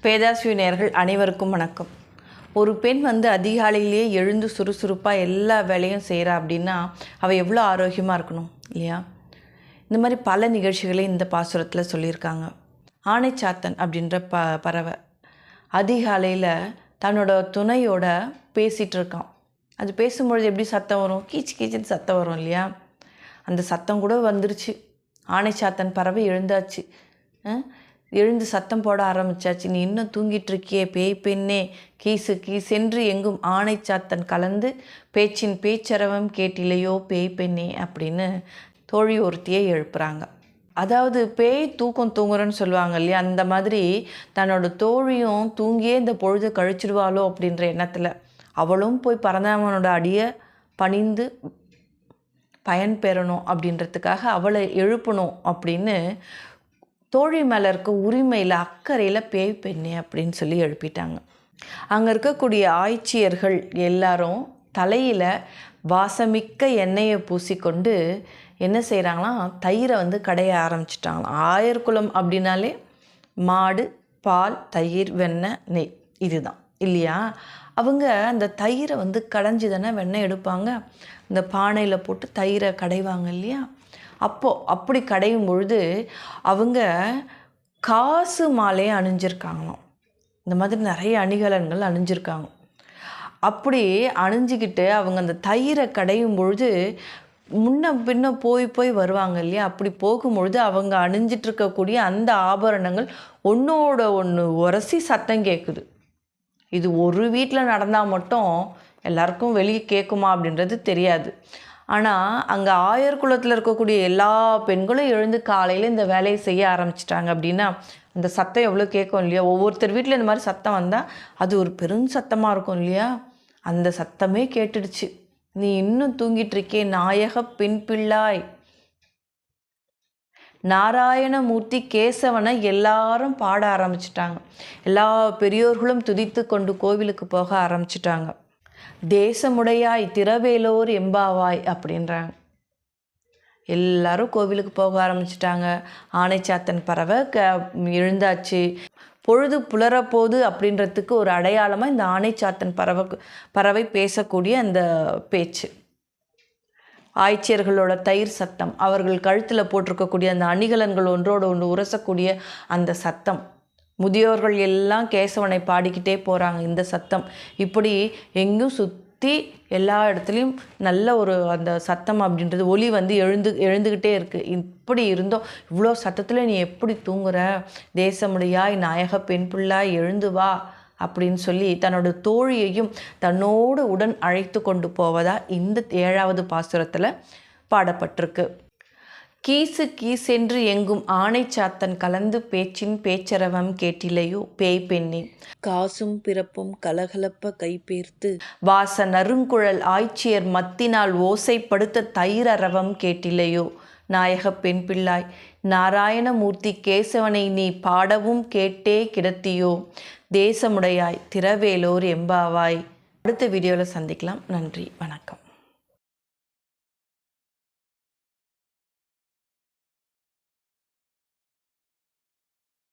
பேதாஸ்வி நேயர்கள் அனைவருக்கும் வணக்கம். ஒரு பெண் அதிகாலையிலேயே எழுந்து சுறுசுறுப்பாக எல்லா வேலையும் செய்கிறா அப்படின்னா அவள் எவ்வளோ ஆரோக்கியமாக இருக்கணும் இல்லையா? இந்த மாதிரி பல நிகழ்ச்சிகளை இந்த பாசுரத்தில் சொல்லியிருக்காங்க. ஆனைச்சாத்தன் அப்படின்ற பறவை அதிகாலையில் தன்னோட துணையோட பேசிகிட்டு இருக்கான். அது பேசும்பொழுது எப்படி சத்தம் வரும்? கீச்சு கீச்சுன்னு சத்தம் வரும் இல்லையா? அந்த சத்தம் கூட வந்துருச்சு. ஆனைச்சாத்தன் பறவை எழுந்தாச்சு. எழுந்து சத்தம் போட ஆரம்பித்தாச்சு. நீ இன்னும் தூங்கிட்டு இருக்கியே பேய் பெண்ணே, கீசு கீசென்று எங்கும் ஆனைச்சாத்தன் கலந்து பேச்சின் பேச்சரவம் கேட்டிலையோ பேய் பெண்ணே அப்படின்னு தோழி ஒருத்தியை எழுப்புறாங்க. அதாவது பேய் தூக்கம் தூங்குறன்னு சொல்லுவாங்க இல்லையா? அந்த மாதிரி தன்னோட தோழியும் தூங்கியே இந்த பொழுது கழிச்சிடுவாளோ அப்படின்ற எண்ணத்தில் அவளும் போய் பரந்தாமனோட அடியை பணிந்து பயன் பெறணும் அப்படின்றதுக்காக அவளை எழுப்பணும் அப்படின்னு தோழி மேலே இருக்க உரிமையில் அக்கறையில் பேய் பெண்ணே அப்படின்னு சொல்லி எழுப்பிட்டாங்க. அங்கே இருக்கக்கூடிய ஆய்ச்சியர்கள் எல்லாரும் தலையில் வாசமிக்க எண்ணெயை பூசிக்கொண்டு என்ன செய்கிறாங்களாம், தயிரை கடைய ஆரம்பிச்சிட்டாங்களாம். ஆயர்குலம் அப்படின்னாலே மாடு, பால், தயிர், வெண்ணெய், நெய் இதுதான் இல்லையா? அவங்க அந்த தயிரை கடைஞ்சி தானே வெண்ணெய் எடுப்பாங்க. இந்த பானையில் போட்டு தயிரை கடைவாங்க இல்லையா? அப்படி கடையும் பொழுது அவங்க காசு மாலையை அணிஞ்சிருக்காங்களாம். இந்த மாதிரி நிறைய அணிகலன்கள் அணிஞ்சிருக்காங்க. அப்படி அணிஞ்சிக்கிட்டு அவங்க அந்த தயிரை கடையும் பொழுது முன்ன பின்ன போய் வருவாங்க இல்லையா? அப்படி போகும்பொழுது அவங்க அணிஞ்சிட்டு இருக்கக்கூடிய அந்த ஆபரணங்கள் ஒன்றோட ஒன்று உரசி சத்தம் கேட்குது. இது ஒரு வீட்டில் நடந்தால் மட்டும் எல்லாருக்கும் வெளியே கேட்குமா அப்படின்றது தெரியாது. ஆனால் அங்கே ஆயர் குலத்தில் இருக்கக்கூடிய எல்லா பெண்களும் எழுந்து காலையில் இந்த வேலையை செய்ய ஆரம்பிச்சிட்டாங்க அப்படின்னா அந்த சத்தம் எவ்வளோ கேட்கும் இல்லையா? ஒவ்வொருத்தர் வீட்டில் இந்த மாதிரி சத்தம் வந்தால் அது ஒரு பெரும் சத்தமாக இருக்கும் இல்லையா? அந்த சத்தமே கேட்டுடுச்சு. நீ இன்னும் தூங்கிட்டு இருக்கே நாயக பெண் பிள்ளாய், நாராயணமூர்த்தி கேசவனை எல்லாரும் பாட ஆரம்பிச்சிட்டாங்க. எல்லா பெரியோர்களும் துதித்து கொண்டு கோவிலுக்கு போக ஆரம்பிச்சிட்டாங்க. தேசமுடையாய் திரவேலோர் எம்பாவாய் அப்படின்றாங்க. எல்லாரும் கோவிலுக்கு போக ஆரம்பிச்சிட்டாங்க. ஆனைச்சாத்தன் பறவை எழுந்தாச்சு. பொழுது புலரப்போது அப்படின்றதுக்கு ஒரு அடையாளமாக இந்த ஆனைச்சாத்தன் பறவை பேசக்கூடிய அந்த பேச்சு, ஆய்ச்சியர்களோட தயிர் சத்தம், அவர்கள் கழுத்தில் போட்டிருக்கக்கூடிய அந்த அணிகலன்கள் ஒன்றோடு ஒன்று உரசக்கூடிய அந்த சத்தம், முதியோர்கள் எல்லாம் கேசவனை பாடிக்கிட்டே போகிறாங்க. இந்த சத்தம் இப்படி எங்கும் சுற்றி எல்லா இடத்துலையும் நல்ல ஒரு அந்த சத்தம் அப்படின்றது ஒலி எழுந்துக்கிட்டே இருக்குது. இப்படி இருந்தோம், இவ்வளோ சத்தத்தில் நீ எப்படி தூங்குற, தேசமுடையாய் நாயக பெண் பிள்ளாய் எழுந்து வா அப்படின்னு சொல்லி தன்னோட தோழியையும் தன்னோடு உடன் அழைத்து கொண்டு போவதா இந்த 7வது பாசுரத்தில் பாடப்பட்டிருக்கு. கீசு கீசென்று எங்கும் ஆனைச்சாத்தன் கலந்து பேச்சின் பேச்சரவம் கேட்டிலையோ பேய் பெண்ணே, காசும் பிறப்பும் கலகலப்ப கைபேர்த்து வாச நறுங்குழல் ஆய்ச்சியர் மத்தினால் ஓசைப்படுத்த தயிரரவம் கேட்டிலையோ நாயக பெண் பிள்ளாய், நாராயணமூர்த்தி கேசவனை நீ பாடவும் கேட்டே கிடத்தியோ தேசமுடையாய் திரவேலோர் எம்பாவாய். அடுத்த வீடியோவில் சந்திக்கலாம். நன்றி, வணக்கம்.